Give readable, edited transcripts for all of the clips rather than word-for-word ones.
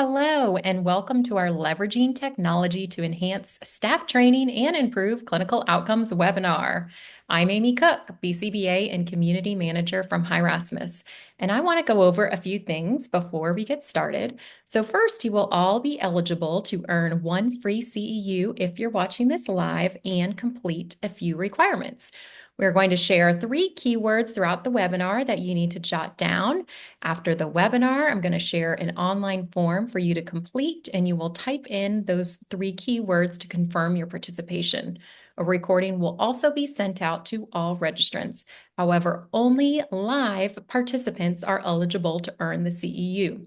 Hello, and welcome to our Leveraging Technology to Enhance Staff Training and Improve Clinical Outcomes webinar. I'm Amy Cook, BCBA and Community Manager from Hierasmus, and I want to go over a few things before we get started. So first, you will all be eligible to earn one free CEU if you're watching this live and complete a few requirements. We're going to share 3 keywords throughout the webinar that you need to jot down. After the webinar, I'm going to share an online form for you to complete, and you will type in those 3 keywords to confirm your participation. A recording will also be sent out to all registrants. However, only live participants are eligible to earn the CEU.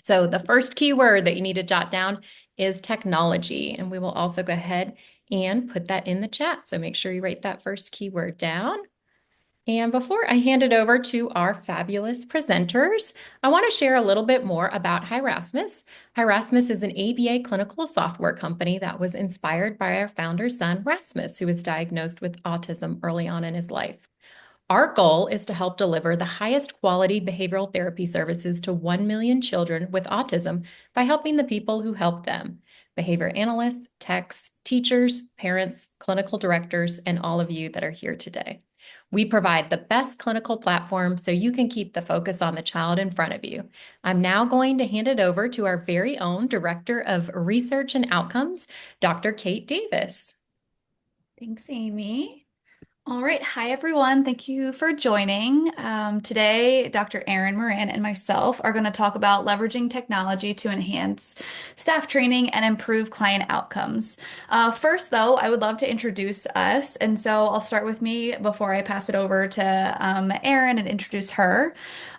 So the first keyword that you need to jot down is technology, and we will also go ahead and put that in the chat. So make sure you write that first keyword down. And before I hand it over to our fabulous presenters, I want to share a little bit more about Hierasmus. Hierasmus is an ABA clinical software company that was inspired by our founder's son, Rasmus, who was diagnosed with autism early on in his life. Our goal is to help deliver the highest quality behavioral therapy services to 1 million children with autism by helping the people who help them: behavior analysts, techs, teachers, parents, clinical directors, and all of you that are here today. We provide the best clinical platform so you can keep the focus on the child in front of you. I'm now going to hand it over to our very own Director of Research and Outcomes, Dr. Kate Davis. Thanks, Amy. All right. Hi, everyone. Thank you for joining. Today, Dr. Erin Moran and myself are going to talk about leveraging technology to enhance staff training and improve client outcomes. First, though, I would love to introduce us. And so I'll start with me before I pass it over to Erin and introduce her.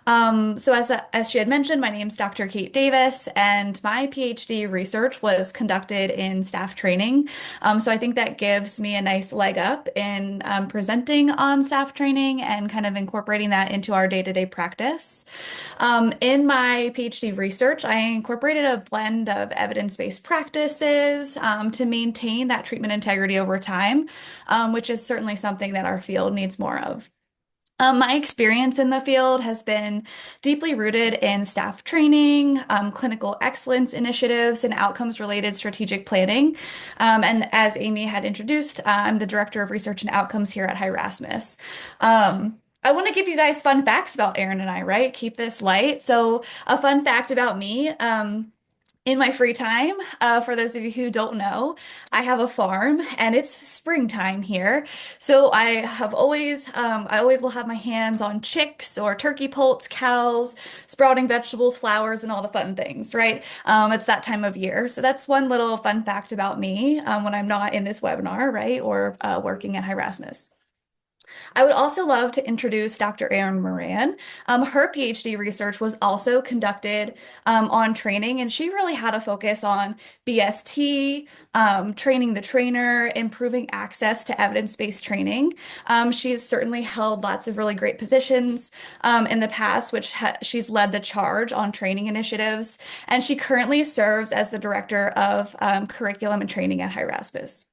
As she had mentioned, my name is Dr. Kate Davis, and my PhD research was conducted in staff training. So I think that gives me a nice leg up in presenting on staff training and kind of incorporating that into our day-to-day practice. In my PhD research, I incorporated a blend of evidence-based practices to maintain that treatment integrity over time, which is certainly something that our field needs more of. My experience in the field has been deeply rooted in staff training, clinical excellence initiatives, and outcomes-related strategic planning. And as Amy had introduced, I'm the Director of Research and Outcomes here at Hierasmus. I want to give you guys fun facts about Erin and I, right? Keep this light. So, a fun fact about me. In my free time, for those of you who don't know, I have a farm and it's springtime here. So I always will have my hands on chicks or turkey poults, cows, sprouting vegetables, flowers, and all the fun things, right? It's that time of year. So that's one little fun fact about me when I'm not in this webinar, right? Or working at Hierasmus. I would also love to introduce Dr. Erin Moran. Her PhD research was also conducted on training, and she really had a focus on BST, training the trainer, improving access to evidence-based training. She's certainly held lots of really great positions in the past, which she's led the charge on training initiatives, and she currently serves as the Director of Curriculum and Training at Hierasmus.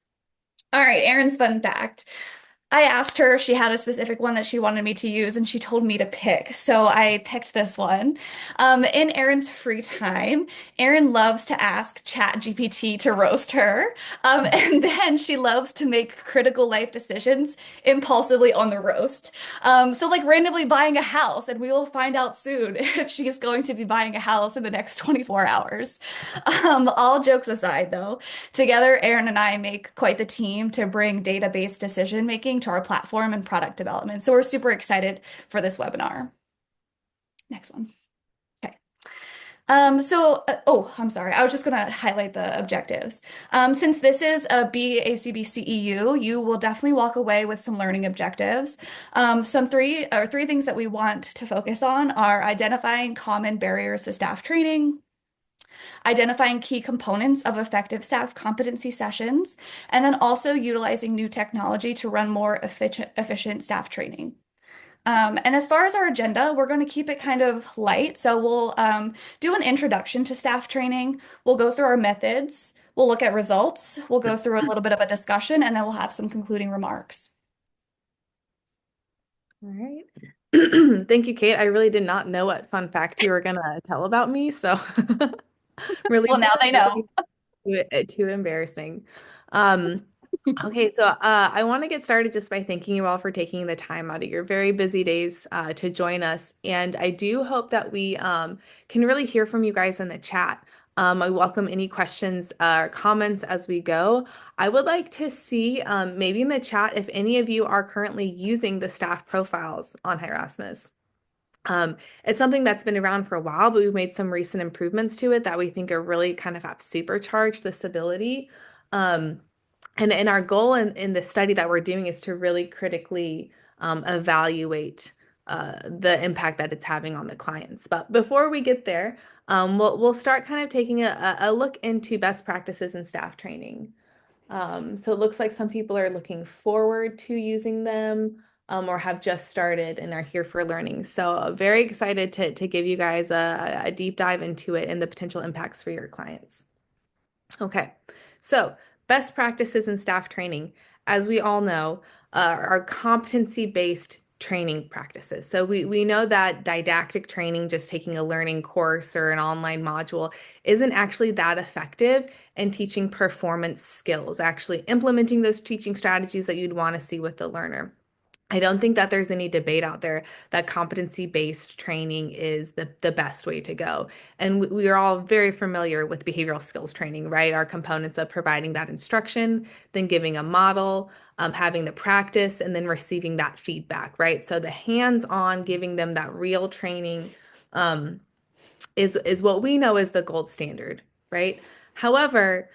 All right, Erin's fun fact. I asked her if she had a specific one that she wanted me to use, and she told me to pick. So I picked this one. In Erin's free time, Erin loves to ask ChatGPT to roast her. And then she loves to make critical life decisions impulsively on the roast. So, like randomly buying a house, and we will find out soon if she's going to be buying a house in the next 24 hours. All jokes aside, though, together, Erin and I make quite the team to bring data-based decision making to our platform and product development. So we're super excited for this webinar. Next one. Okay. I'm sorry. I was just going to highlight the objectives. Since this is a BACB CEU, you will definitely walk away with some learning objectives. Some three things that we want to focus on are identifying common barriers to staff training, identifying key components of effective staff competency sessions, and then also utilizing new technology to run more efficient staff training. And as far as our agenda, we're going to keep it kind of light. So we'll do an introduction to staff training. We'll go through our methods. We'll look at results. We'll go through a little bit of a discussion, and then we'll have some concluding remarks. All right. Thank you, Kate. I really did not know what fun fact you were going to tell about me. So Really Well, now bad, they know. really too embarrassing. Um, okay, so I want to get started just by thanking you all for taking the time out of your very busy days to join us. And I do hope that we can really hear from you guys in the chat. I welcome any questions or comments as we go. I would like to see maybe in the chat if any of you are currently using the staff profiles on Erasmus. It's something that's been around for a while, but we've made some recent improvements to it that we think are really kind of have supercharged this ability. Um, and our goal in the study that we're doing is to really critically evaluate the impact that it's having on the clients. But before we get there, we'll start kind of taking a look into best practices in staff training. So it looks like some people are looking forward to using them or have just started and are here for learning. So very excited to give you guys a deep dive into it and the potential impacts for your clients. Okay, so best practices in staff training, as we all know, are competency-based training practices. So we know that didactic training, just taking a learning course or an online module, isn't actually that effective in teaching performance skills, actually implementing those teaching strategies that you'd want to see with the learner. I don't think that there's any debate out there that competency-based training is the best way to go. And we are all very familiar with behavioral skills training, right? Our components of providing that instruction, then giving a model, having the practice, and then receiving that feedback, right? So the hands-on, giving them that real training, um, is what we know is the gold standard, right? However,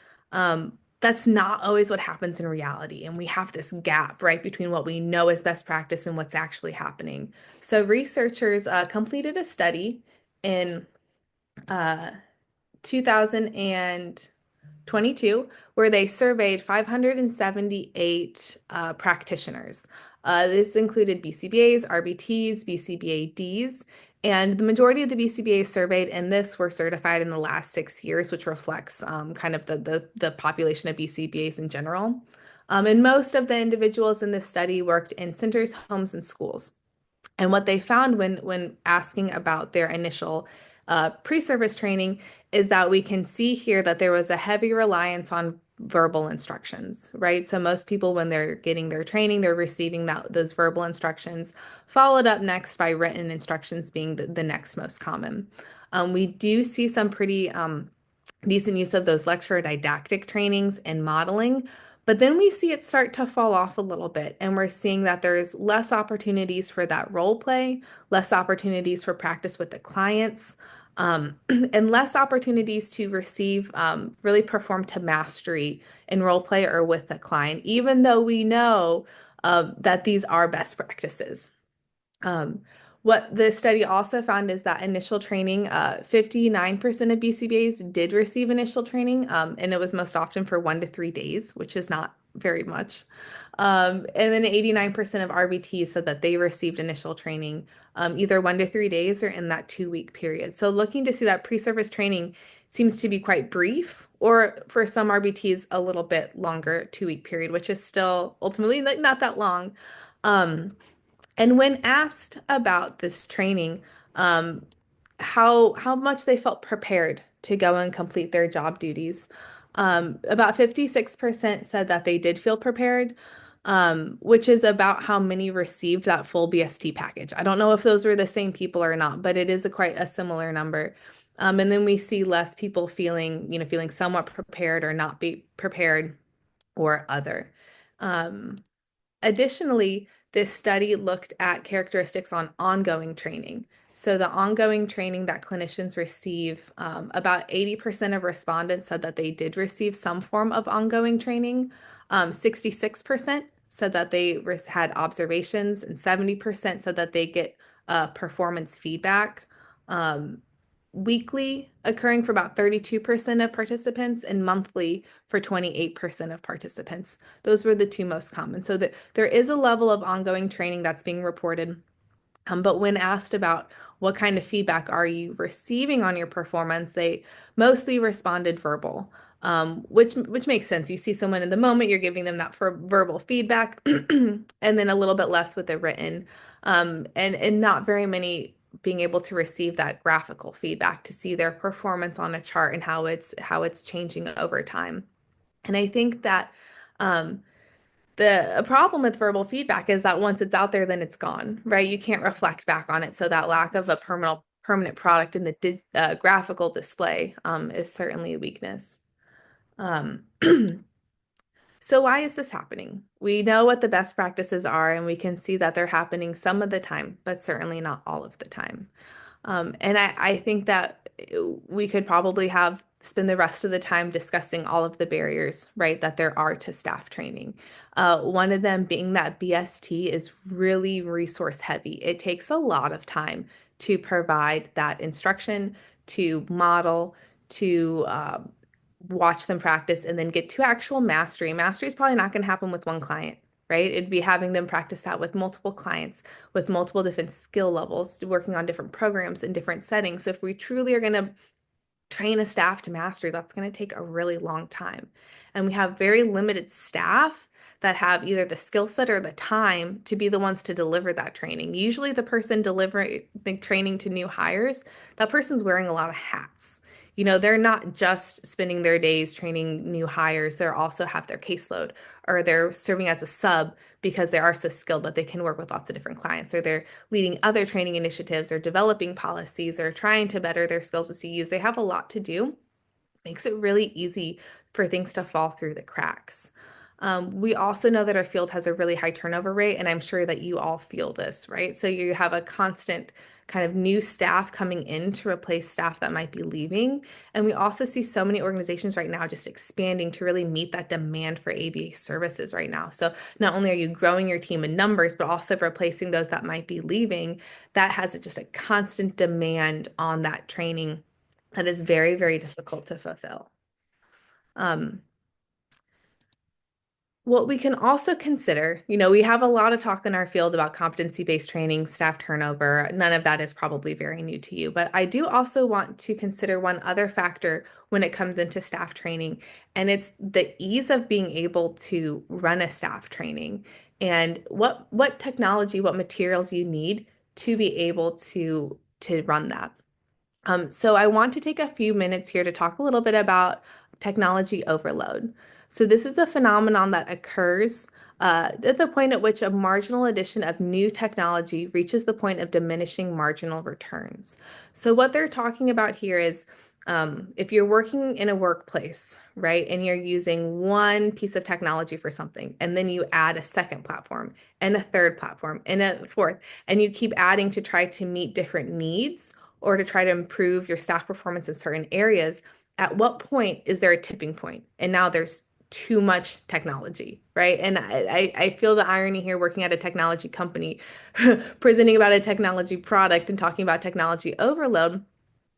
that's not always what happens in reality, and we have this gap, right, between what we know is best practice and what's actually happening. So researchers completed a study in uh, 2022 where they surveyed 578 practitioners. This included BCBAs, RBTs, BCBADs, and the majority of the BCBAs surveyed in this were certified in the last 6 years, which reflects kind of the population of BCBAs in general. And most of the individuals in this study worked in centers, homes, and schools. And what they found when asking about their initial pre-service training is that we can see here that there was a heavy reliance on verbal instructions, right? So most people, when they're getting their training, they're receiving those verbal instructions, followed up next by written instructions being the next most common. We do see some pretty decent use of those lecture didactic trainings and modeling. But then we see it start to fall off a little bit, and we're seeing that there's less opportunities for that role play, less opportunities for practice with the clients, and less opportunities to receive, really perform to mastery in role play or with the client, even though we know that these are best practices. Um, what the study also found is that initial training, 59% of BCBAs did receive initial training, and it was most often for 1 to 3 days, which is not very much. And then 89% of RBTs said that they received initial training, either 1 to 3 days or in that 2 week period. So looking to see that pre-service training seems to be quite brief, or for some RBTs, a little bit longer 2 week period, which is still ultimately not that long. And when asked about this training, um, how much they felt prepared to go and complete their job duties, about 56% said that they did feel prepared, which is about how many received that full BST package. I don't know if those were the same people or not, but it is quite a similar number. And then we see less people feeling somewhat prepared or not be prepared or other. Um, Additionally, this study looked at characteristics on ongoing training. So, the ongoing training that clinicians receive, about 80% of respondents said that they did receive some form of ongoing training. 66% said that they had observations, and 70% said that they get performance feedback. Um, Weekly occurring for about 32% of participants, and monthly for 28% of participants. Those were the two most common. So there is a level of ongoing training that's being reported. But when asked about what kind of feedback are you receiving on your performance, they mostly responded verbal, which makes sense. You see someone in the moment, you're giving them that for verbal feedback, and then a little bit less with the written, and not very many being able to receive that graphical feedback to see their performance on a chart and how it's changing over time. And I think that the problem with verbal feedback is that once it's out there, then it's gone, right? You can't reflect back on it. So that lack of a permanent product in the graphical display is certainly a weakness. Um, so why is this happening? We know what the best practices are, and we can see that they're happening some of the time, but certainly not all of the time. And I think that we could probably spend the rest of the time discussing all of the barriers, right, that there are to staff training. One of them being that BST is really resource heavy. It takes a lot of time to provide that instruction, to model, to watch them practice, and then get to actual mastery. Mastery is probably not going to happen with one client, right? It'd be having them practice that with multiple clients, with multiple different skill levels, working on different programs in different settings. So if we truly are going to train a staff to mastery, that's going to take a really long time. And we have very limited staff that have either the skill set or the time to be the ones to deliver that training. Usually the person delivering the training to new hires, that person's wearing a lot of hats. They're not just spending their days training new hires, they also have their caseload, or they're serving as a sub because they are so skilled that they can work with lots of different clients, or they're leading other training initiatives or developing policies or trying to better their skills with CUs. They have a lot to do. Makes it really easy for things to fall through the cracks. We also know that our field has a really high turnover rate, and I'm sure that you all feel this, right? So you have a constant kind of new staff coming in to replace staff that might be leaving. And we also see so many organizations right now just expanding to really meet that demand for ABA services right now. So not only are you growing your team in numbers, but also replacing those that might be leaving. That has just a constant demand on that training that is very, very difficult to fulfill. What we can also consider, we have a lot of talk in our field about competency-based training, staff turnover. None of that is probably very new to you, but I do also want to consider one other factor when it comes into staff training, and it's the ease of being able to run a staff training and what technology, what materials you need to be able to run that. So I want to take a few minutes here to talk a little bit about technology overload. So this is a phenomenon that occurs at the point at which a marginal addition of new technology reaches the point of diminishing marginal returns. So what they're talking about here is if you're working in a workplace, right, and you're using one piece of technology for something, and then you add a second platform and a third platform and a fourth, and you keep adding to try to meet different needs or to try to improve your staff performance in certain areas, at what point is there a tipping point? And now there's too much technology, right? And I feel the irony here working at a technology company, presenting about a technology product and talking about technology overload.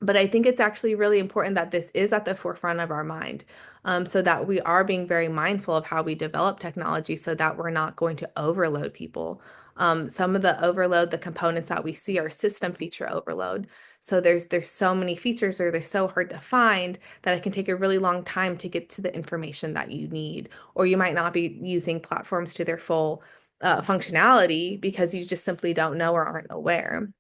But I think it's actually really important that this is at the forefront of our mind, so that we are being very mindful of how we develop technology so that we're not going to overload people. Some of the overload, the components that we see are system feature overload. So there's so many features, or they're so hard to find that it can take a really long time to get to the information that you need. Or you might not be using platforms to their full functionality because you just simply don't know or aren't aware.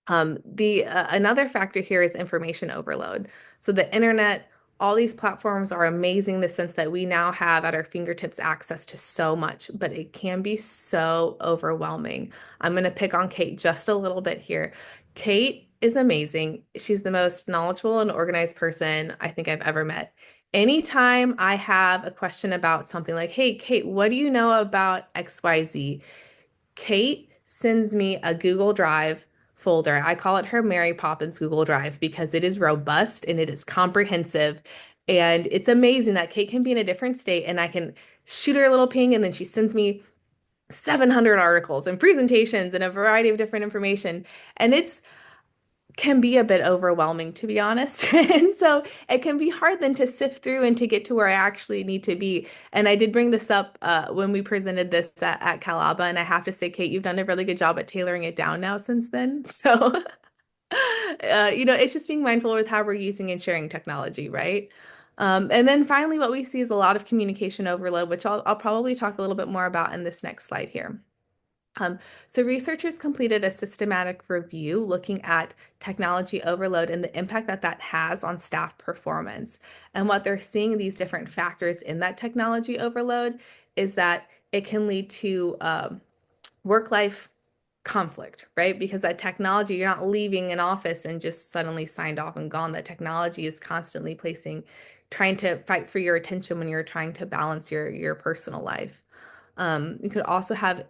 The another factor here is information overload. So the internet, all these platforms are amazing in the sense that we now have at our fingertips access to so much, but it can be so overwhelming. I'm going to pick on Kate just a little bit here. Kate is amazing. She's the most knowledgeable and organized person I think I've ever met. Anytime I have a question about something like, hey, Kate, what do you know about XYZ? Kate sends me a Google Drive folder. I call it her Mary Poppins Google Drive because it is robust and it is comprehensive. And it's amazing that Kate can be in a different state and I can shoot her a little ping, and then she sends me 700 articles and presentations and a variety of different information. And it's can be a bit overwhelming, to be honest. And so it can be hard then to sift through and to get to where I actually need to be. And I did bring this up when we presented this at Calaba, and I have to say, Kate, you've done a really good job at tailoring it down now since then. So, it's just being mindful with how we're using and sharing technology, right? And then finally, what we see is a lot of communication overload, which I'll probably talk a little bit more about in this next slide here. So researchers completed a systematic review looking at technology overload and the impact that that has on staff performance. And what they're seeing these different factors in that technology overload is that it can lead to work-life conflict, right? Because that technology, you're not leaving an office and just suddenly signed off and gone. That technology is constantly trying to fight for your attention when you're trying to balance your personal life. You could also have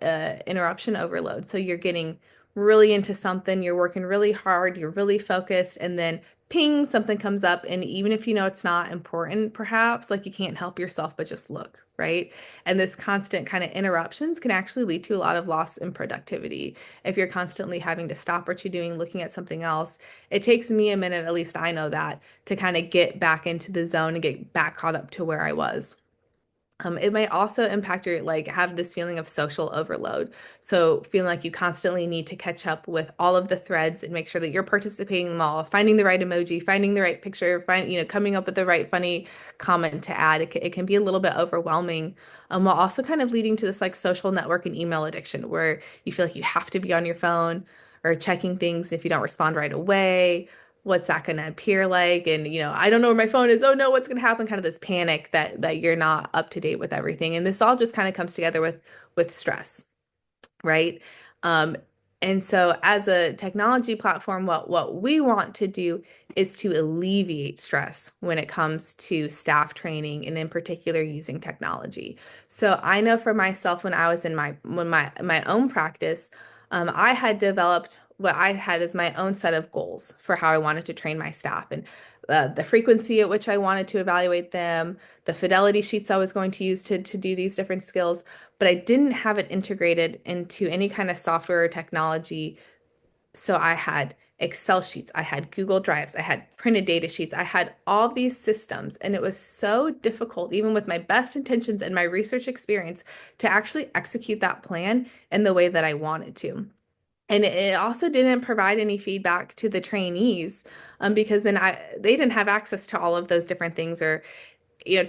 interruption overload. So you're getting really into something, you're working really hard, you're really focused, and then ping, something comes up. And even if you know it's not important, perhaps, like you can't help yourself but just look, right? And this constant kind of interruptions can actually lead to a lot of loss in productivity. If you're constantly having to stop what you're doing, looking at something else, it takes me a minute, at least I know that, to kind of get back into the zone and get back caught up to where I was. It might also impact your, like, have this feeling of social overload. So feeling like you constantly need to catch up with all of the threads and make sure that you're participating in them all, finding the right emoji, finding the right picture, coming up with the right funny comment to add. It can be a little bit overwhelming, while also kind of leading to this like social network and email addiction where you feel like you have to be on your phone or checking things if you don't respond right away. What's that going to appear like? And, I don't know where my phone is. Oh no, what's going to happen? Kind of this panic that you're not up to date with everything. And this all just kind of comes together with stress, right? Um, and so as a technology platform, what we want to do is to alleviate stress when it comes to staff training and in particular using technology. So I know for myself when I was in my own practice, I had developed what I had as my own set of goals for how I wanted to train my staff and the frequency at which I wanted to evaluate them, the fidelity sheets I was going to use to do these different skills, but I didn't have it integrated into any kind of software or technology. So I had Excel sheets, I had Google Drives, I had printed data sheets, I had all these systems, and it was so difficult, even with my best intentions and my research experience, to actually execute that plan in the way that I wanted to. And it also didn't provide any feedback to the trainees, because then they didn't have access to all of those different things, or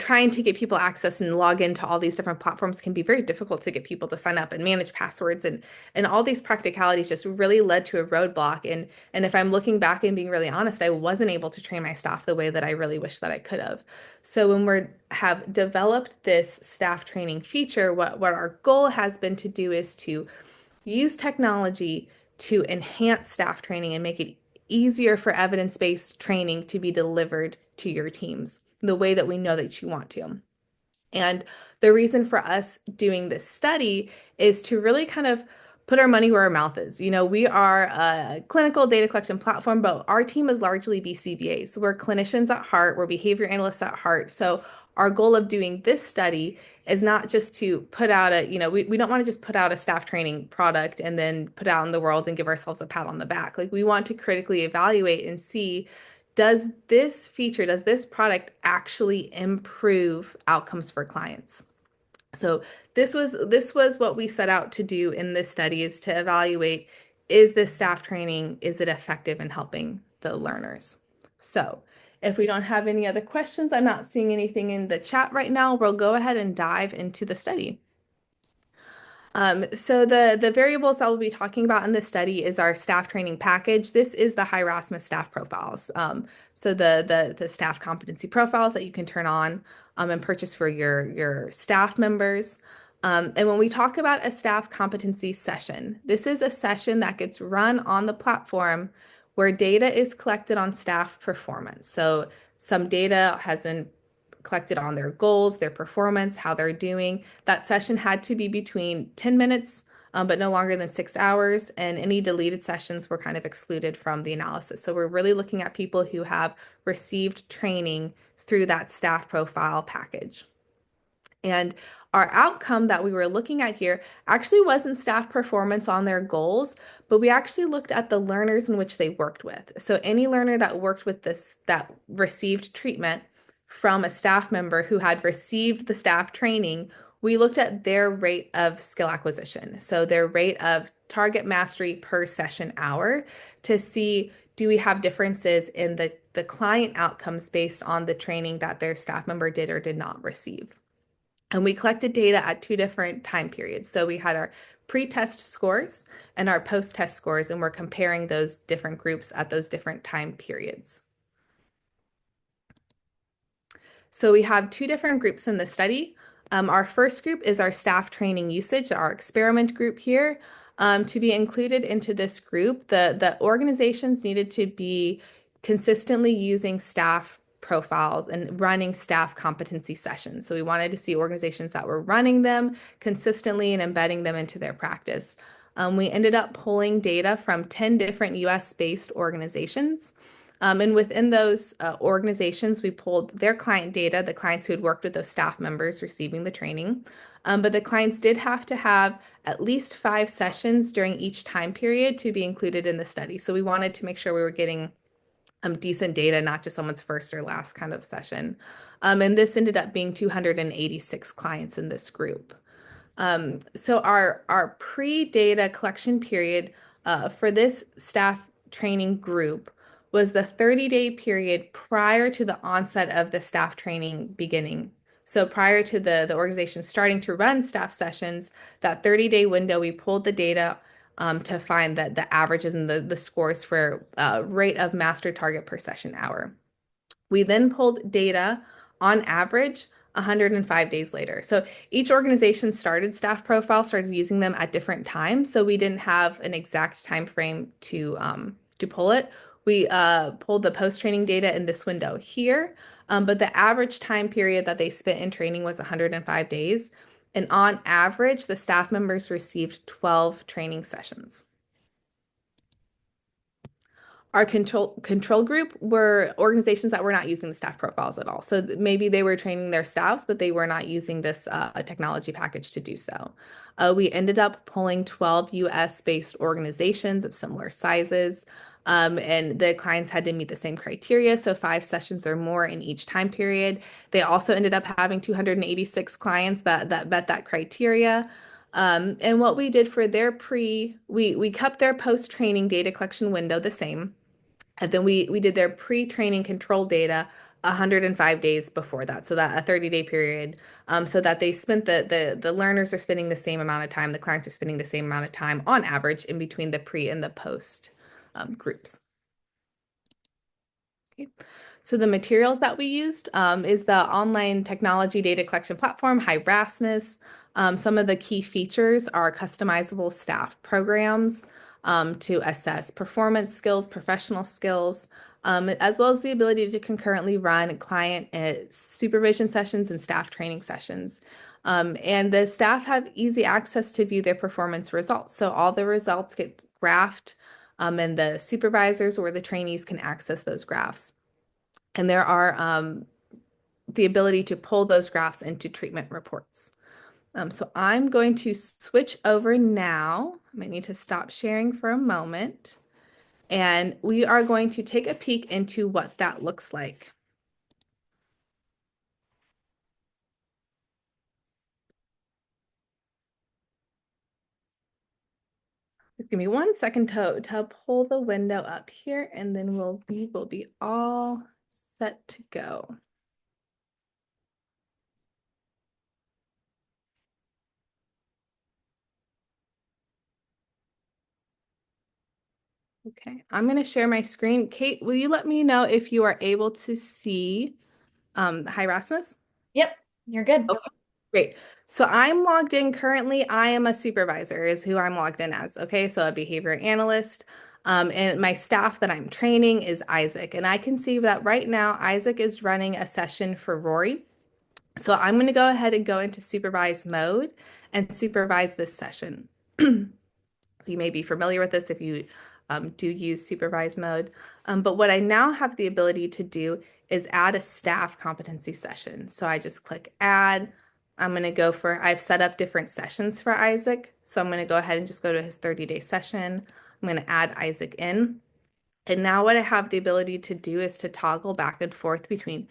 trying to get people access and log into all these different platforms can be very difficult to get people to sign up and manage passwords, and all these practicalities just really led to a roadblock. And if I'm looking back and being really honest, I wasn't able to train my staff the way that I really wish that I could have. So when we have developed this staff training feature, what our goal has been to do is to use technology to enhance staff training and make it easier for evidence-based training to be delivered to your teams the way that we know that you want to. And the reason for us doing this study is to really kind of put our money where our mouth is. We are a clinical data collection platform, but our team is largely BCBAs. So we're clinicians at heart, we're behavior analysts at heart. So our goal of doing this study is not just to put out we don't want to just put out a staff training product and then put out in the world and give ourselves a pat on the back. Like, we want to critically evaluate and see, does this product actually improve outcomes for clients? So this was what we set out to do in this study, is to evaluate, is this staff training, is it effective in helping the learners? So if we don't have any other questions, I'm not seeing anything in the chat right now, we'll go ahead and dive into the study. So the variables that we'll be talking about in this study is our staff training package. This is the Hyrassmus staff profiles. So the staff competency profiles that you can turn on and purchase for your staff members. And when we talk about a staff competency session, this is a session that gets run on the platform where data is collected on staff performance. So some data has been collected on their goals, their performance, how they're doing. That session had to be between 10 minutes, but no longer than 6 hours, and any deleted sessions were kind of excluded from the analysis. So we're really looking at people who have received training through that staff profile package. And our outcome that we were looking at here actually wasn't staff performance on their goals, but we actually looked at the learners in which they worked with. So any learner that worked with this, that received treatment from a staff member who had received the staff training, we looked at their rate of skill acquisition. So their rate of target mastery per session hour, to see, do we have differences in the client outcomes based on the training that their staff member did or did not receive. And we collected data at 2 different time periods. So we had our pre-test scores and our post-test scores, and we're comparing those different groups at those different time periods. So we have two different groups in the study. Our first group is our staff training usage, our experiment group here. To be included into this group, the organizations needed to be consistently using staff profiles and running staff competency sessions. So we wanted to see organizations that were running them consistently and embedding them into their practice. We ended up pulling data from 10 different US-based organizations. And within those organizations, we pulled their client data, the clients who had worked with those staff members receiving the training. But the clients did have to have at least 5 sessions during each time period to be included in the study. So we wanted to make sure we were getting decent data, not just someone's first or last kind of session. And this ended up being 286 clients in this group. So our pre-data collection period for this staff training group was the 30-day period prior to the onset of the staff training beginning. So prior to the organization starting to run staff sessions, that 30-day window, we pulled the data to find that the averages and the scores for rate of master target per session hour. We then pulled data on average 105 days later. So each organization started staff profiles, started using them at different times. So we didn't have an exact time frame to pull it. We pulled the post-training data in this window here, but the average time period that they spent in training was 105 days. And on average, the staff members received 12 training sessions. Our control group were organizations that were not using the staff profiles at all. So maybe they were training their staffs, but they were not using this technology package to do so. We ended up pulling 12 US-based organizations of similar sizes, and the clients had to meet the same criteria, so 5 sessions or more in each time period. They also ended up having 286 clients that met that criteria. And what we did for their we kept their post-training data collection window the same. And then we did their pre-training control data 105 days before that, so that a 30-day period, so that they spent the learners are spending the same amount of time, the clients are spending the same amount of time on average in between the pre and the post groups. Okay. So the materials that we used is the online technology data collection platform, Hyrasmus. Some of the key features are customizable staff programs to assess performance skills, professional skills, as well as the ability to concurrently run client supervision sessions and staff training sessions. And the staff have easy access to view their performance results. So all the results get graphed, and the supervisors or the trainees can access those graphs. And there are the ability to pull those graphs into treatment reports. So I'm going to switch over now. I might need to stop sharing for a moment. And we are going to take a peek into what that looks like. Just give me 1 second to pull the window up here, and then we'll be all set to go. Okay, I'm going to share my screen. Kate, will you let me know if you are able to see the Hyrasmus? Yep, you're good. Okay, great. So I'm logged in currently. I am a supervisor is who I'm logged in as. Okay, so a behavior analyst. And my staff that I'm training is Isaac. And I can see that right now Isaac is running a session for Rory. So I'm going to go ahead and go into supervise mode and supervise this session. So you may be familiar with this if you do use supervise mode. But what I now have the ability to do is add a staff competency session. So I just click add. I'm going to go for, I've set up different sessions for Isaac. So I'm going to go ahead and just go to his 30-day session. I'm going to add Isaac in. And now what I have the ability to do is to toggle back and forth between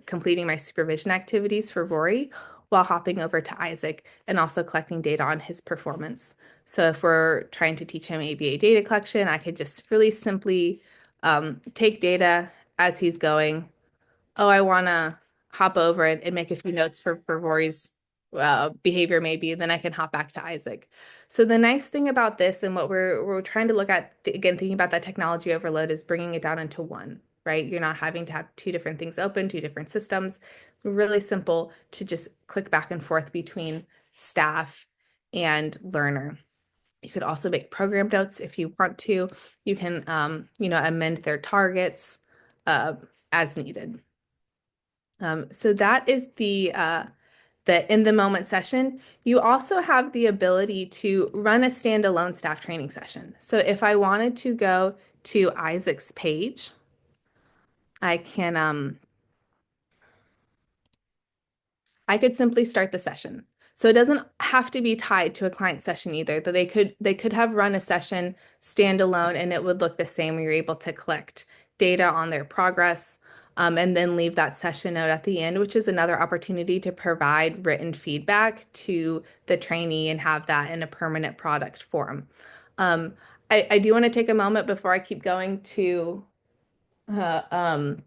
completing my supervision activities for Rory while hopping over to Isaac and also collecting data on his performance. So if we're trying to teach him ABA data collection, I could just really simply take data as he's going. Oh, I want to hop over and make a few notes for Rory's behavior may be, then I can hop back to Isaac. So the nice thing about this and what we're trying to look at, again, thinking about that technology overload is bringing it down into one, right? You're not having to have two different things open, two different systems. Really simple to just click back and forth between staff and learner. You could also make program notes if you want to. You can, amend their targets as needed. So that is the in the moment session. You also have the ability to run a standalone staff training session. So if I wanted to go to Isaac's page, I can I could simply start the session. So it doesn't have to be tied to a client session either. That they could have run a session standalone and it would look the same. You're able to collect data on their progress, and then leave that session note at the end, which is another opportunity to provide written feedback to the trainee and have that in a permanent product form. I do want to take a moment before I keep going to uh, um,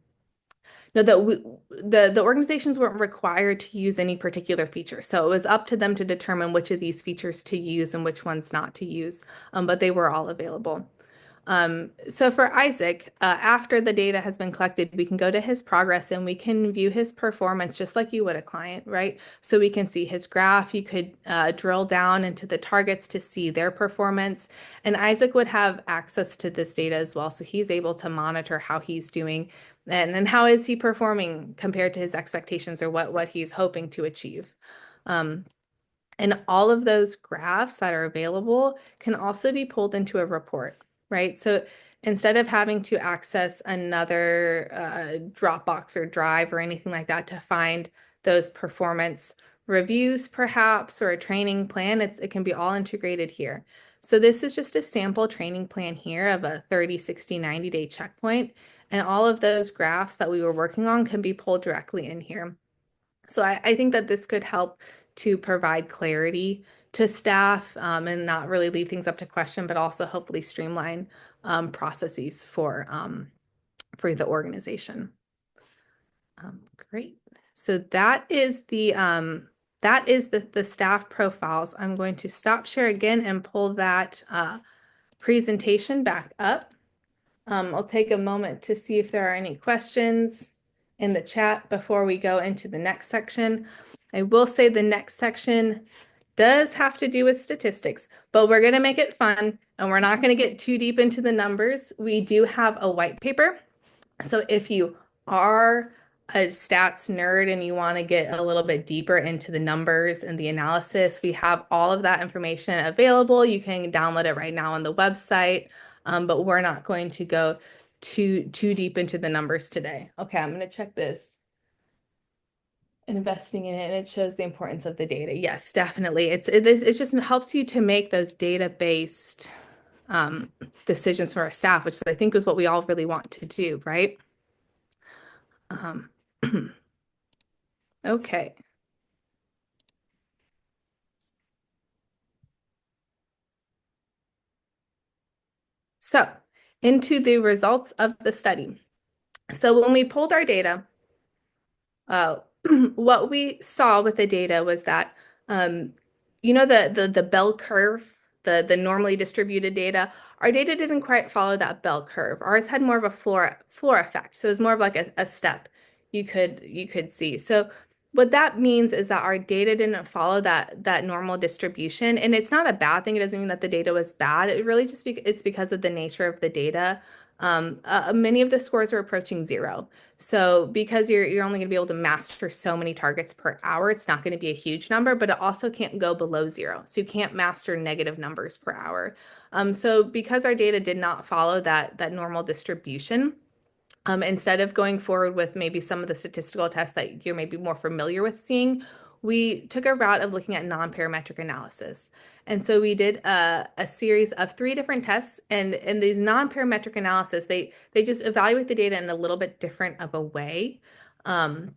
no, the organizations weren't required to use any particular feature. So it was up to them to determine which of these features to use and which ones not to use, but they were all available. So for Isaac, after the data has been collected, we can go to his progress and we can view his performance just like you would a client, right? So we can see his graph. You could drill down into the targets to see their performance. And Isaac would have access to this data as well. So he's able to monitor how he's doing and how is he performing compared to his expectations or what he's hoping to achieve. Um, and all of those graphs that are available can also be pulled into a report, right? So instead of having to access another Dropbox or Drive or anything like that to find those performance reviews, perhaps, or a training plan, it can be all integrated here. So this is just a sample training plan here of a 30, 60, 90-day checkpoint. And all of those graphs that we were working on can be pulled directly in here. So I think that this could help to provide clarity to staff, and not really leave things up to question, but also hopefully streamline processes for the organization. Great. So that is the staff profiles. I'm going to stop share again and pull that presentation back up. I'll take a moment to see if there are any questions in the chat before we go into the next section. I will say the next section does have to do with statistics, but we're going to make it fun and we're not going to get too deep into the numbers. We do have a white paper. So if you are a stats nerd and you want to get a little bit deeper into the numbers and the analysis, we have all of that information available. You can download it right now on the website, but we're not going to go too deep into the numbers today. Okay, I'm going to check this. Investing in it, and it shows the importance of the data. Yes, definitely. It just helps you to make those data-based decisions for our staff, which I think is what we all really want to do, right? Okay. So into the results of the study. So when we pulled our data, what we saw with the data was that, the bell curve, the normally distributed data, our data didn't quite follow that bell curve. Ours had more of a floor effect. So it was more of like a step you could see. So what that means is that our data didn't follow that normal distribution. And it's not a bad thing. It doesn't mean that the data was bad. It really just it's because of the nature of the data. Many of the scores were approaching zero. So because you're only going to be able to master so many targets per hour, it's not going to be a huge number, but it also can't go below zero. So you can't master negative numbers per hour. So because our data did not follow that normal distribution, instead of going forward with maybe some of the statistical tests that you're maybe more familiar with seeing, we took a route of looking at non-parametric analysis. And so we did a series of 3 different tests, and in these non-parametric analysis, they just evaluate the data in a little bit different of a way. And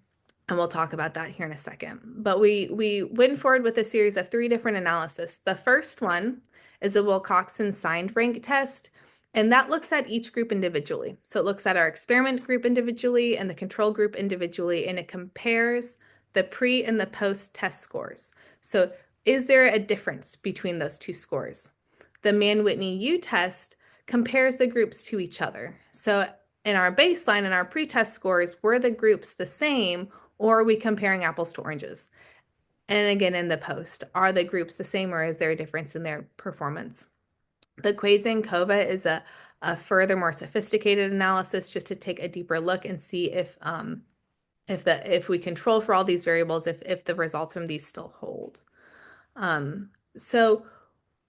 we'll talk about that here in a second. But we went forward with a series of 3 different analysis. The first one is the Wilcoxon signed rank test. And that looks at each group individually. So it looks at our experiment group individually and the control group individually, and it compares the pre and the post test scores. So is there a difference between those two scores? The Mann-Whitney-U test compares the groups to each other. So in our baseline and our pre-test scores, were the groups the same, or are we comparing apples to oranges? And again, in the post, are the groups the same, or is there a difference in their performance? The Quaidson-Kova is a further, more sophisticated analysis just to take a deeper look and see if we control for all these variables, if the results from these still hold. So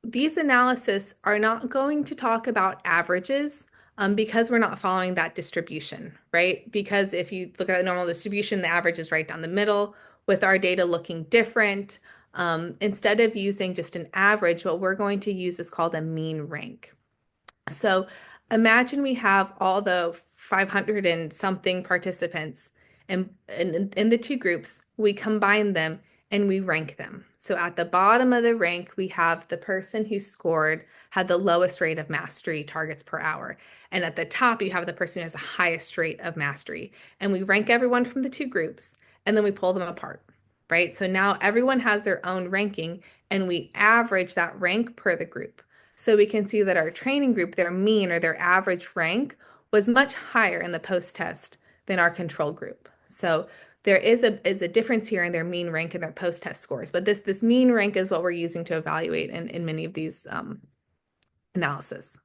these analyses are not going to talk about averages because we're not following that distribution, right? Because if you look at the normal distribution, the average is right down the middle. With our data looking different, instead of using just an average, what we're going to use is called a mean rank. So imagine we have all the 500 and something participants, and in the two groups, we combine them and we rank them. So at the bottom of the rank, we have the person who had the lowest rate of mastery targets per hour. And at the top, you have the person who has the highest rate of mastery. And we rank everyone from the two groups, and then we pull them apart, right? So now everyone has their own ranking, and we average that rank per the group. So we can see that our training group, their mean or their average rank, was much higher in the post-test than our control group. So there is a difference here in their mean rank and their post-test scores, but this mean rank is what we're using to evaluate in many of these analysis.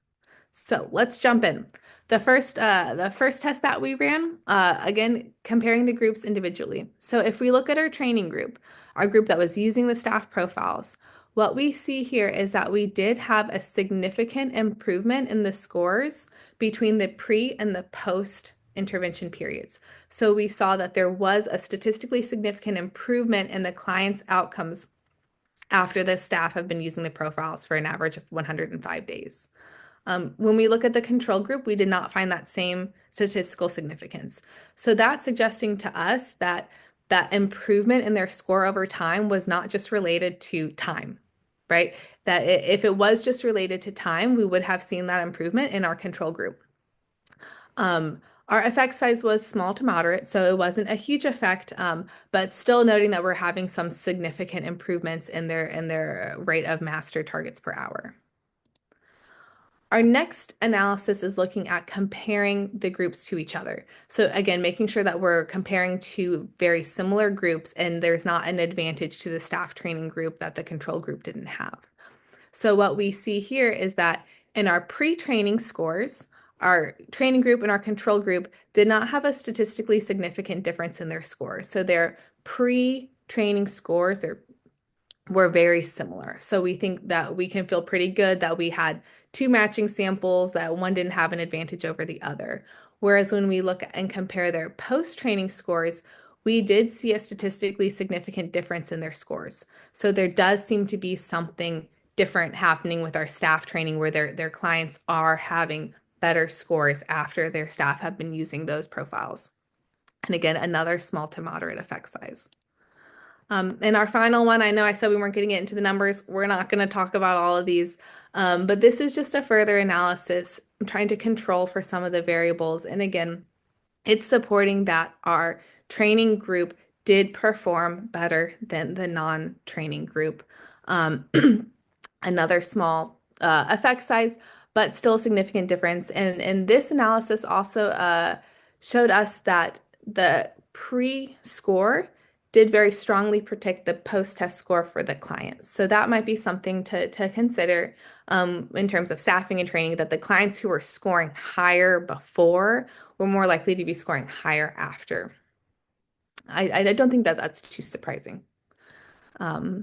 So let's jump in. The first test that we ran, again, comparing the groups individually. So if we look at our training group, our group that was using the staff profiles, what we see here is that we did have a significant improvement in the scores between the pre and the post intervention periods. So we saw that there was a statistically significant improvement in the client's outcomes after the staff have been using the profiles for an average of 105 days. When we look at the control group, we did not find that same statistical significance. So that's suggesting to us that that improvement in their score over time was not just related to time, right? That if it was just related to time, we would have seen that improvement in our control group. Our effect size was small to moderate, so it wasn't a huge effect, but still noting that we're having some significant improvements in their rate of master targets per hour. Our next analysis is looking at comparing the groups to each other. So again, making sure that we're comparing two very similar groups and there's not an advantage to the staff training group that the control group didn't have. So what we see here is that in our pre-training scores, our training group and our control group did not have a statistically significant difference in their scores. So their pre-training scores were very similar. So we think that we can feel pretty good that we had two matching samples, that one didn't have an advantage over the other. Whereas when we look and compare their post-training scores, we did see a statistically significant difference in their scores. So there does seem to be something different happening with our staff training where their clients are having better scores after their staff have been using those profiles. And again, another small to moderate effect size. And our final one, I know I said we weren't getting into the numbers. We're not going to talk about all of these, but this is just a further analysis. I'm trying to control for some of the variables. And again, it's supporting that our training group did perform better than the non-training group. Another small effect size, but still a significant difference. And this analysis also showed us that the pre-score did very strongly predict the post-test score for the clients. So that might be something to consider in terms of staffing and training, that the clients who were scoring higher before were more likely to be scoring higher after. I don't think that that's too surprising.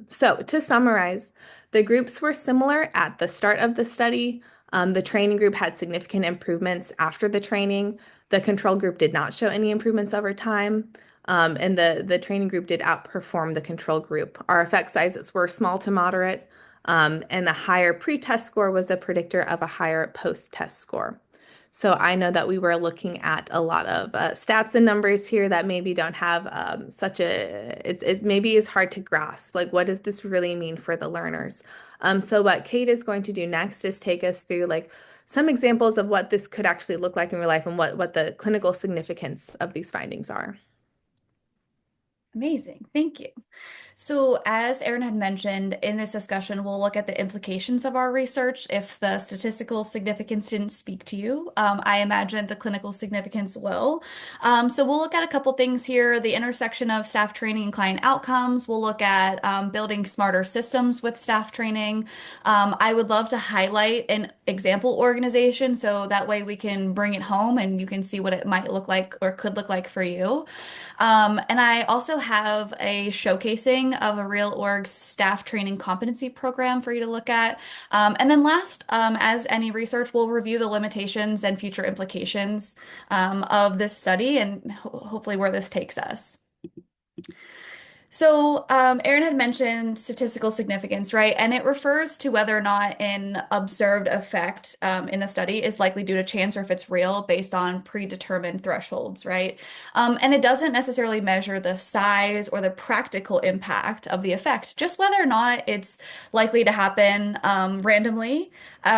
So to summarize, the groups were similar at the start of the study. The training group had significant improvements after the training. The control group did not show any improvements over time. And the training group did outperform the control group. Our effect sizes were small to moderate, and the higher pre-test score was a predictor of a higher post-test score. So I know that we were looking at a lot of stats and numbers here that maybe don't have it maybe is hard to grasp. Like, what does this really mean for the learners? So what Kate is going to do next is take us through like some examples of what this could actually look like in real life and what the clinical significance of these findings are. Amazing. Thank you. So, as Erin had mentioned, in this discussion, we'll look at the implications of our research if the statistical significance didn't speak to you. I imagine the clinical significance will. So, we'll look at a couple things here, the intersection of staff training and client outcomes. We'll look at building smarter systems with staff training. I would love to highlight an example organization so that way we can bring it home and you can see what it might look like or could look like for you. And I also have a showcasing of a real org staff training competency program for you to look at. And then last, as any research, we'll review the limitations and future implications of this study and hopefully where this takes us. So, Erin had mentioned statistical significance, right? And it refers to whether or not an observed effect in the study is likely due to chance or if it's real based on predetermined thresholds, right? And it doesn't necessarily measure the size or the practical impact of the effect, just whether or not it's likely to happen randomly.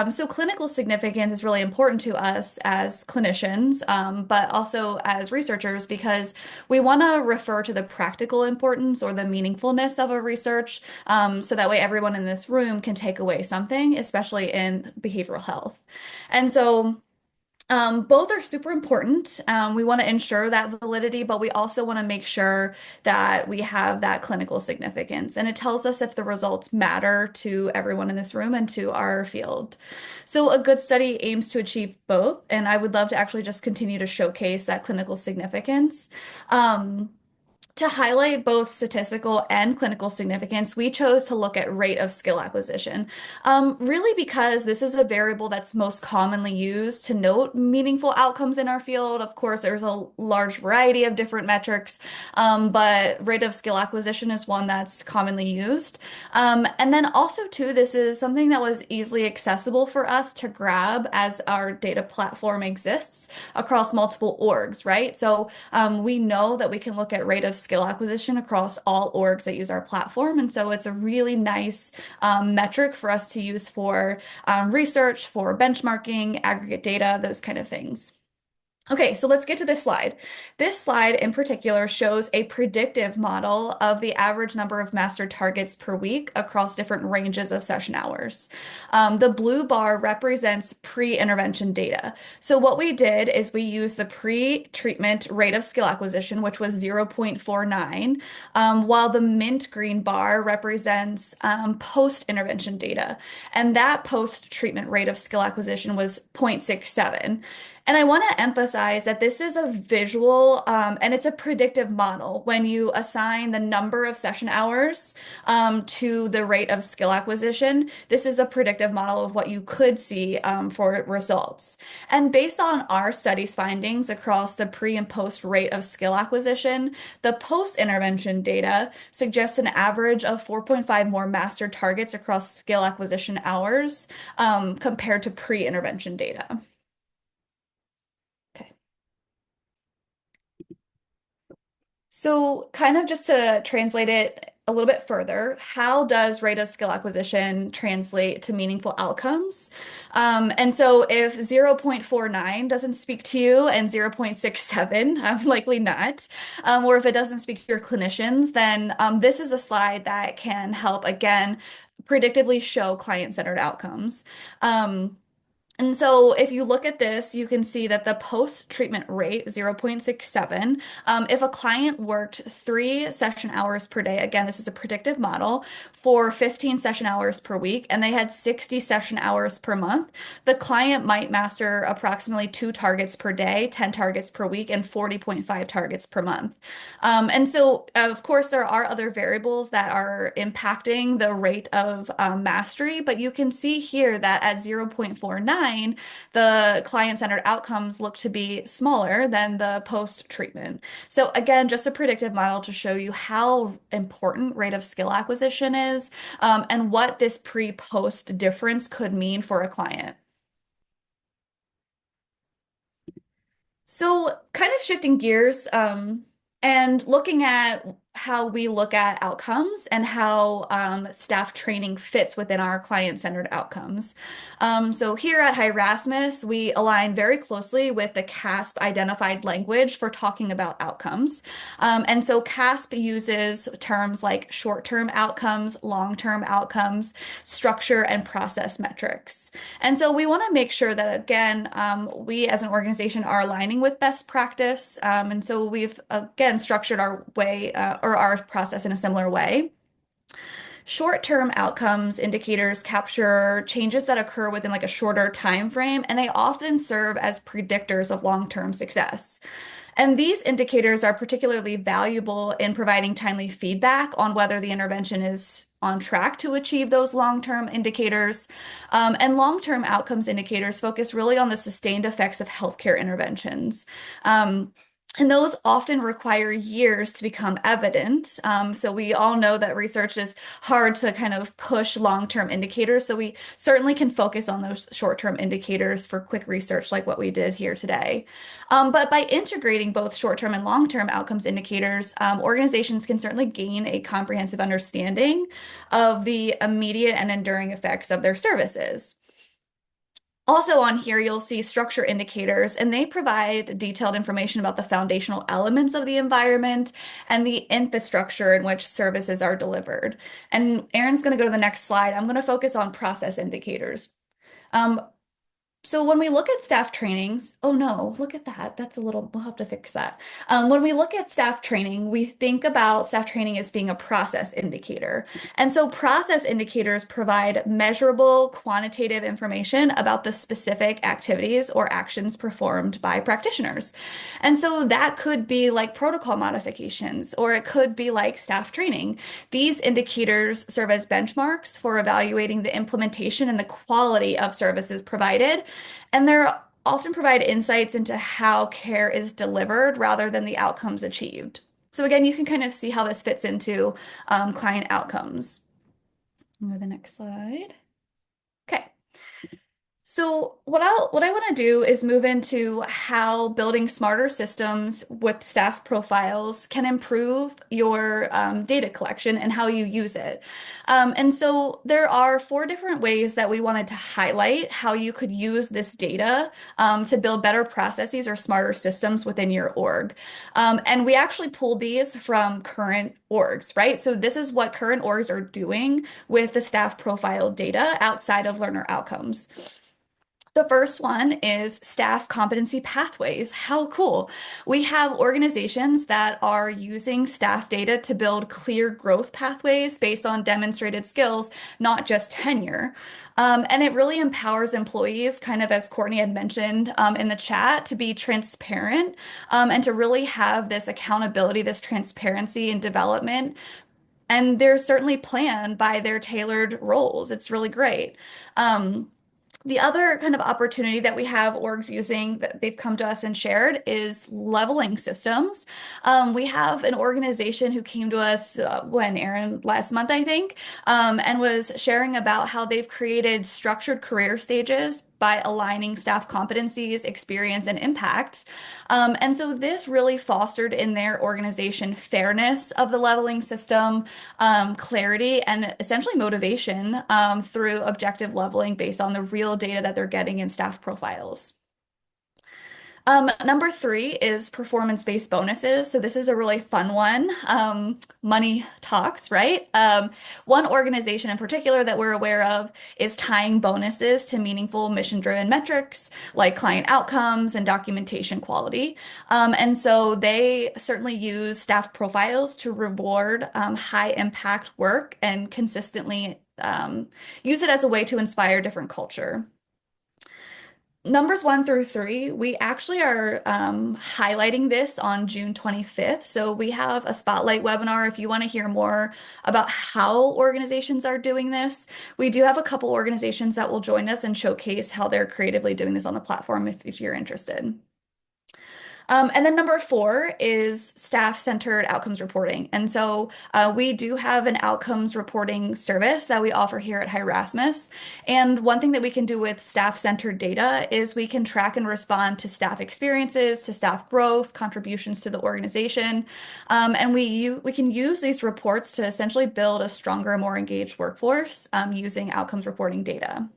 So, clinical significance is really important to us as clinicians, but also as researchers because we want to refer to the practical importance or the meaningfulness of a research, so that way everyone in this room can take away something, especially in behavioral health. And so both are super important. We want to ensure that validity, but we also want to make sure that we have that clinical significance. And it tells us if the results matter to everyone in this room and to our field. So a good study aims to achieve both, and I would love to actually just continue to showcase that clinical significance. To highlight both statistical and clinical significance, we chose to look at rate of skill acquisition, really because this is a variable that's most commonly used to note meaningful outcomes in our field. Of course, there's a large variety of different metrics, but rate of skill acquisition is one that's commonly used. And then also, too, this is something that was easily accessible for us to grab as our data platform exists across multiple orgs, right? So we know that we can look at rate of skill acquisition across all orgs that use our platform. And so it's a really nice metric for us to use for research, for benchmarking, aggregate data, those kind of things. Okay, so let's get to this slide. This slide in particular shows a predictive model of the average number of master targets per week across different ranges of session hours. The blue bar represents pre-intervention data. So what we did is we used the pre-treatment rate of skill acquisition, which was 0.49, while the mint green bar represents post-intervention data. And that post-treatment rate of skill acquisition was 0.67. And I want to emphasize that this is a visual and it's a predictive model. When you assign the number of session hours to the rate of skill acquisition, this is a predictive model of what you could see for results. And based on our study's findings across the pre and post rate of skill acquisition, the post-intervention data suggests an average of 4.5 more master targets across skill acquisition hours compared to pre-intervention data. Okay. So, kind of just to translate it a little bit further, how does rate of skill acquisition translate to meaningful outcomes? And so, if 0.49 doesn't speak to you and 0.67, likely not, or if it doesn't speak to your clinicians, then this is a slide that can help, again, predictively show client-centered outcomes. And so if you look at this, you can see that the post-treatment rate, 0.67, if a client worked 3 session hours per day, again, this is a predictive model, for 15 session hours per week, and they had 60 session hours per month, the client might master approximately 2 targets per day, 10 targets per week, and 40.5 targets per month. And so, of course, there are other variables that are impacting the rate of mastery, but you can see here that at 0.49, the client-centered outcomes look to be smaller than the post-treatment. So again, just a predictive model to show you how important rate of skill acquisition is, and what this pre-post difference could mean for a client. So kind of shifting gears, and looking at how we look at outcomes and how staff training fits within our client-centered outcomes. So here at Hyerasmus, we align very closely with the CASP identified language for talking about outcomes. And so CASP uses terms like short-term outcomes, long-term outcomes, structure, and process metrics. And so we want to make sure that, again, we as an organization are aligning with best practice. And so we've, again, structured our way or our process in a similar way. Short-term outcomes indicators capture changes that occur within like a shorter time frame, and they often serve as predictors of long-term success. And these indicators are particularly valuable in providing timely feedback on whether the intervention is on track to achieve those long-term indicators. And long-term outcomes indicators focus really on the sustained effects of healthcare interventions. And those often require years to become evident. So we all know that research is hard to kind of push long-term indicators. So we certainly can focus on those short-term indicators for quick research like what we did here today. But by integrating both short-term and long-term outcomes indicators, organizations can certainly gain a comprehensive understanding of the immediate and enduring effects of their services. Also on here, you'll see structure indicators, and they provide detailed information about the foundational elements of the environment and the infrastructure in which services are delivered. And Erin's going to go to the next slide. I'm going to focus on process indicators. So when we look at staff trainings, oh no, look at that. That's a little, we'll have to fix that. When we look at staff training, we think about staff training as being a process indicator. And so process indicators provide measurable quantitative information about the specific activities or actions performed by practitioners. And so that could be like protocol modifications, or it could be like staff training. These indicators serve as benchmarks for evaluating the implementation and the quality of services provided. And they're often provide insights into how care is delivered rather than the outcomes achieved. So again, you can kind of see how this fits into client outcomes. Go to the next slide. Okay. So what I want to do is move into how building smarter systems with staff profiles can improve your data collection and how you use it. And so there are 4 different ways that we wanted to highlight how you could use this data to build better processes or smarter systems within your org. And we actually pulled these from current orgs, right? So this is what current orgs are doing with the staff profile data outside of learner outcomes. The first one is staff competency pathways. How cool. We have organizations that are using staff data to build clear growth pathways based on demonstrated skills, not just tenure. And it really empowers employees, kind of as Courtney had mentioned in the chat, to be transparent and to really have this accountability, this transparency and development. And they're certainly planned by their tailored roles. It's really great. The other kind of opportunity that we have orgs using that they've come to us and shared is leveling systems. We have an organization who came to us Erin, last month, I think, and was sharing about how they've created structured career stages by aligning staff competencies, experience, and impact. And so this really fostered in their organization fairness of the leveling system, clarity, and essentially motivation through objective leveling based on the real data that they're getting in staff profiles. Number 3 is performance-based bonuses. So this is a really fun one. Money talks, right? One organization in particular that we're aware of is tying bonuses to meaningful mission-driven metrics like client outcomes and documentation quality. And so they certainly use staff profiles to reward high-impact work and consistently use it as a way to inspire different culture. Numbers 1 through 3, we actually are highlighting this on June 25th. So we have a spotlight webinar if you want to hear more about how organizations are doing this. We do have a couple organizations that will join us and showcase how they're creatively doing this on the platform if you're interested. And then number four is staff-centered outcomes reporting. And so we do have an outcomes reporting service that we offer here at Hirasmus. And one thing that we can do with staff-centered data is we can track and respond to staff experiences, to staff growth, contributions to the organization. And we can use these reports to essentially build a stronger, more engaged workforce using outcomes reporting data.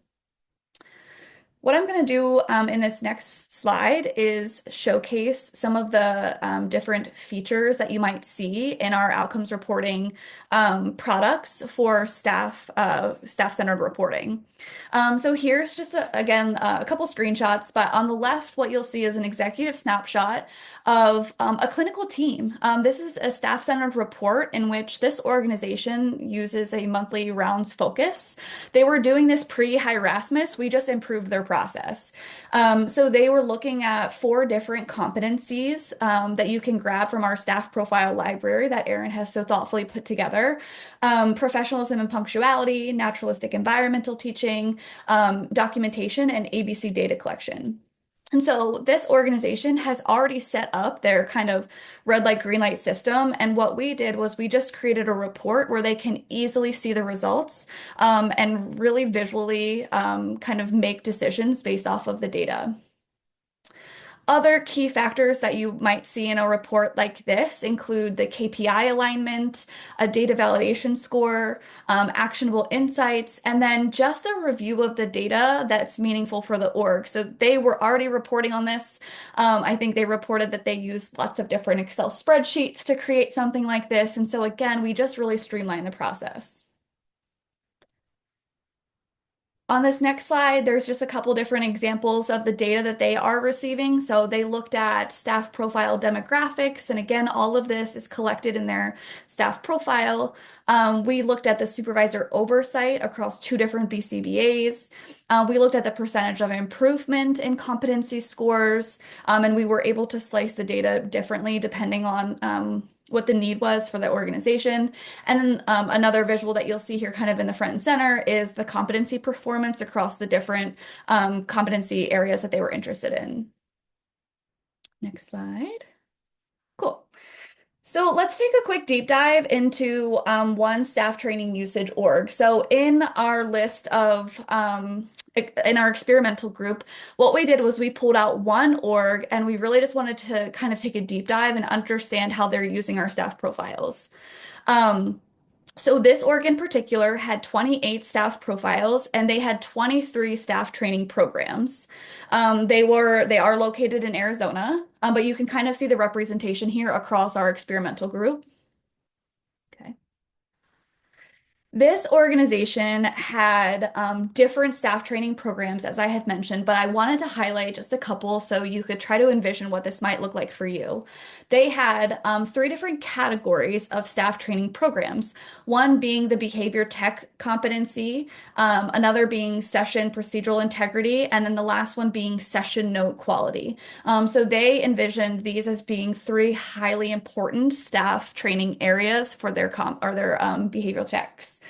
What I'm going to do in this next slide is showcase some of the different features that you might see in our outcomes reporting products for staff-centered reporting. So here's just, again, a couple screenshots, but on the left, what you'll see is an executive snapshot of a clinical team. This is a staff-centered report in which this organization uses a monthly rounds focus. They were doing this pre-Hirasmus. We just improved their process. So they were looking at 4 different competencies that you can grab from our staff profile library that Erin has so thoughtfully put together. Professionalism and punctuality, naturalistic environmental teaching, documentation, and ABC data collection. And so this organization has already set up their kind of red light, green light system. And what we did was we just created a report where they can easily see the results and really visually kind of make decisions based off of the data. Other key factors that you might see in a report like this include the KPI alignment, a data validation score, actionable insights, and then just a review of the data that's meaningful for the org. So they were already reporting on this. I think they reported that they used lots of different Excel spreadsheets to create something like this. And so again, we just really streamlined the process. On this next slide, there's just a couple different examples of the data that they are receiving. So they looked at staff profile demographics, and again, all of this is collected in their staff profile. We looked at the supervisor oversight across 2 different BCBAs. We looked at the percentage of improvement in competency scores, and we were able to slice the data differently depending on what the need was for the organization. And then another visual that you'll see here kind of in the front and center is the competency performance across the different competency areas that they were interested in. Next slide. Cool. So let's take a quick deep dive into one staff training usage org. So in our list of, in our experimental group, what we did was we pulled out one org and we really just wanted to kind of take a deep dive and understand how they're using our staff profiles. So this org in particular had 28 staff profiles and they had 23 staff training programs. They are located in Arizona, but you can kind of see the representation here across our experimental group. Okay. This organization had different staff training programs, as I had mentioned, but I wanted to highlight just a couple so you could try to envision what this might look like for you. They had 3 different categories of staff training programs, one being the behavior tech competency, another being session procedural integrity, and then the last one being session note quality. So they envisioned these as being 3 highly important staff training areas for their behavioral techs.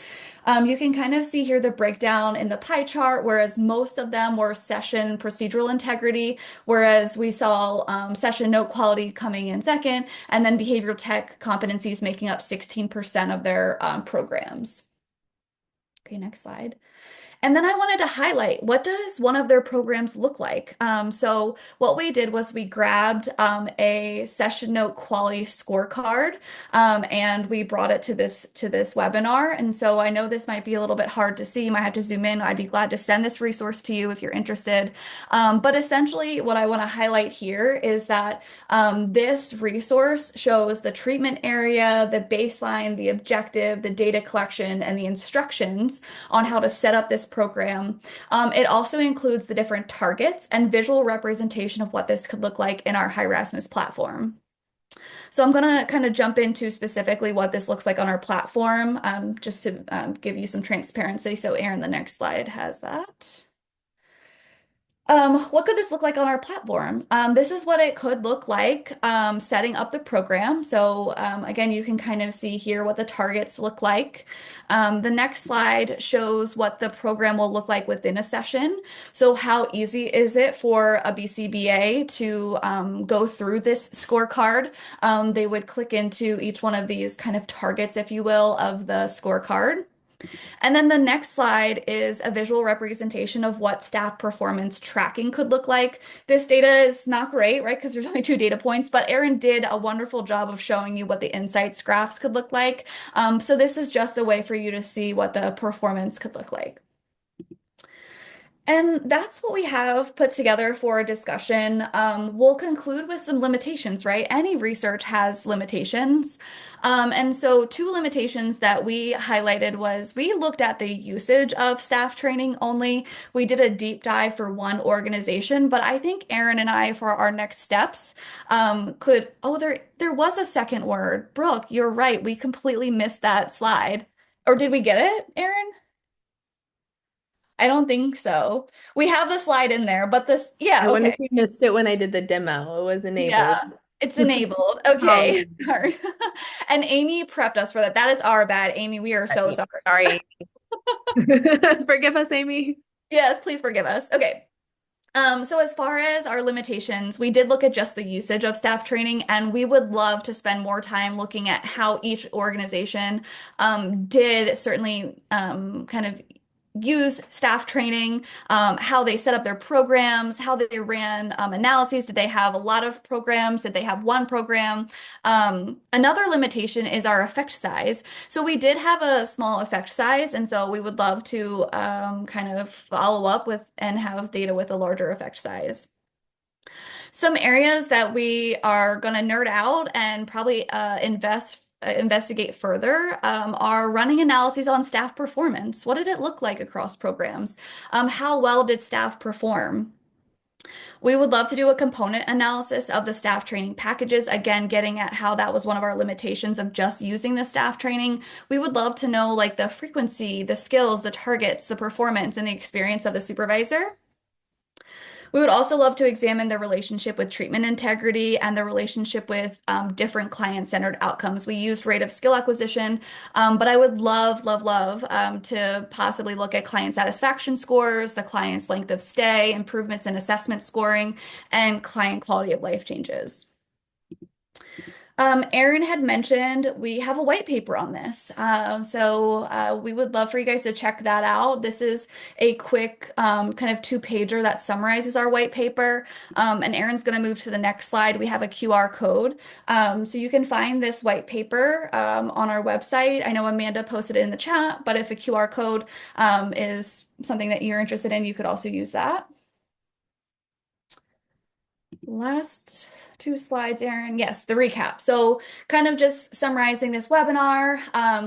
You can kind of see here the breakdown in the pie chart, whereas most of them were session procedural integrity, whereas we saw session note quality coming in second, and then behavioral tech competencies making up 16% of their programs. Okay, next slide. And then I wanted to highlight, what does one of their programs look like? So what we did was we grabbed a session note quality scorecard and we brought it to this webinar. And so I know this might be a little bit hard to see. You might have to zoom in. I'd be glad to send this resource to you if you're interested. But essentially what I want to highlight here is that this resource shows the treatment area, the baseline, the objective, the data collection, and the instructions on how to set up this program. It also includes the different targets and visual representation of what this could look like in our Hirasmus platform. So I'm going to kind of jump into specifically what this looks like on our platform, just to give you some transparency. So Erin, the next slide has that. What could this look like on our platform? This is what it could look like setting up the program. So again, you can kind of see here what the targets look like. The next slide shows what the program will look like within a session. So how easy is it for a BCBA to go through this scorecard? They would click into each one of these kind of targets, if you will, of the scorecard. And then the next slide is a visual representation of what staff performance tracking could look like. This data is not great, right? Because there's only 2 data points, but Erin did a wonderful job of showing you what the insights graphs could look like. So this is just a way for you to see what the performance could look like. And that's what we have put together for a discussion. We'll conclude with some limitations, right? Any research has limitations. And so 2 limitations that we highlighted was we looked at the usage of staff training only. We did a deep dive for one organization, but I think Erin and I, for our next steps, there was a second word. Brooke, you're right. We completely missed that slide. Or did we get it, Erin? I don't think so. We have the slide in there, but I yeah, wonder okay. if you missed it when I did the demo. It was enabled. Yeah, it's enabled. Okay. Oh, Sorry. And Amy prepped us for that. That is our bad, Amy. We are so sorry. sorry. Sorry. Forgive us, Amy. Yes, please forgive us. Okay. So as far as our limitations, we did look at just the usage of staff training, and we would love to spend more time looking at how each organization did certainly kind of use staff training, how they set up their programs, how they ran analyses. Did they have a lot of programs? Did they have one program? Another limitation is our effect size. So we did have a small effect size, and so we would love to kind of follow up with and have data with a larger effect size. Some areas that we are going to nerd out and probably investigate further are running analyses on staff performance. What did it look like across programs? How well did staff perform? We would love to do a component analysis of the staff training packages, again, getting at how that was one of our limitations of just using the staff training. We would love to know like the frequency, the skills, the targets, the performance, and the experience of the supervisor. We would also love to examine the relationship with treatment integrity and the relationship with different client-centered outcomes. We used rate of skill acquisition, but I would love to possibly look at client satisfaction scores, the client's length of stay, improvements in assessment scoring, and client quality of life changes. Erin had mentioned we have a white paper on this. We would love for you guys to check that out. This is a quick kind of 2-pager that summarizes our white paper. And Erin's going to move to the next slide. We have a QR code. So you can find this white paper on our website. I know Amanda posted it in the chat, but if a QR code is something that you're interested in, you could also use that. Last 2 slides, Erin. Yes, the recap. So kind of just summarizing this webinar,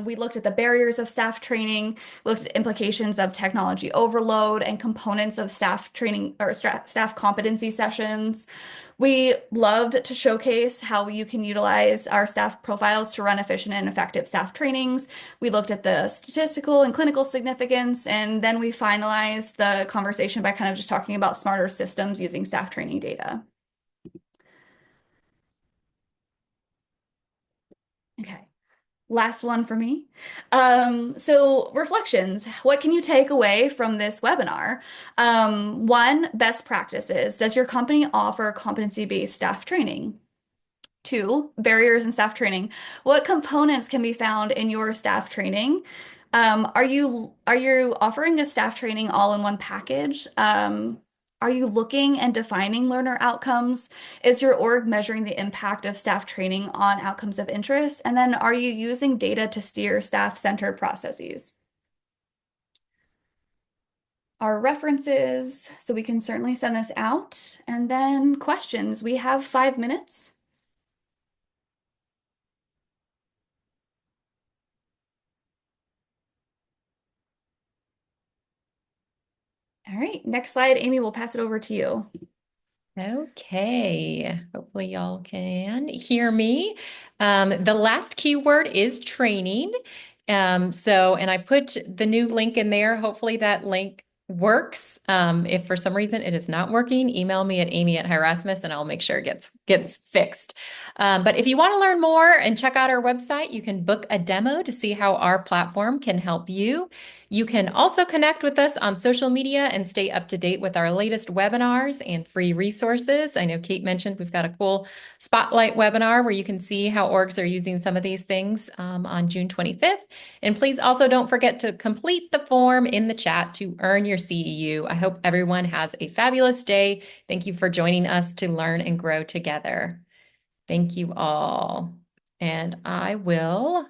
we looked at the barriers of staff training, looked at implications of technology overload and components of staff training or staff competency sessions. We loved to showcase how you can utilize our staff profiles to run efficient and effective staff trainings. We looked at the statistical and clinical significance, and then we finalized the conversation by kind of just talking about smarter systems using staff training data. Okay. Last one for me. So reflections. What can you take away from this webinar? One, best practices. Does your company offer competency-based staff training? 2, barriers in staff training. What components can be found in your staff training? Are you offering a staff training all in one package? Are you looking and defining learner outcomes? Is your org measuring the impact of staff training on outcomes of interest? And then are you using data to steer staff-centered processes? Our references, so we can certainly send this out. And then questions. We have 5 minutes. All right, next slide, Amy, we'll pass it over to you. Okay, hopefully y'all can hear me. The last keyword is training. And I put the new link in there. Hopefully that link works. If for some reason it is not working, email me at amy@Hyerasmus and I'll make sure it gets fixed. But if you want to learn more and check out our website, you can book a demo to see how our platform can help you. You can also connect with us on social media and stay up to date with our latest webinars and free resources. I know Kate mentioned we've got a cool spotlight webinar where you can see how orgs are using some of these things on June 25th. And please also don't forget to complete the form in the chat to earn your CEU. I hope everyone has a fabulous day. Thank you for joining us to learn and grow together. Thank you all. And I will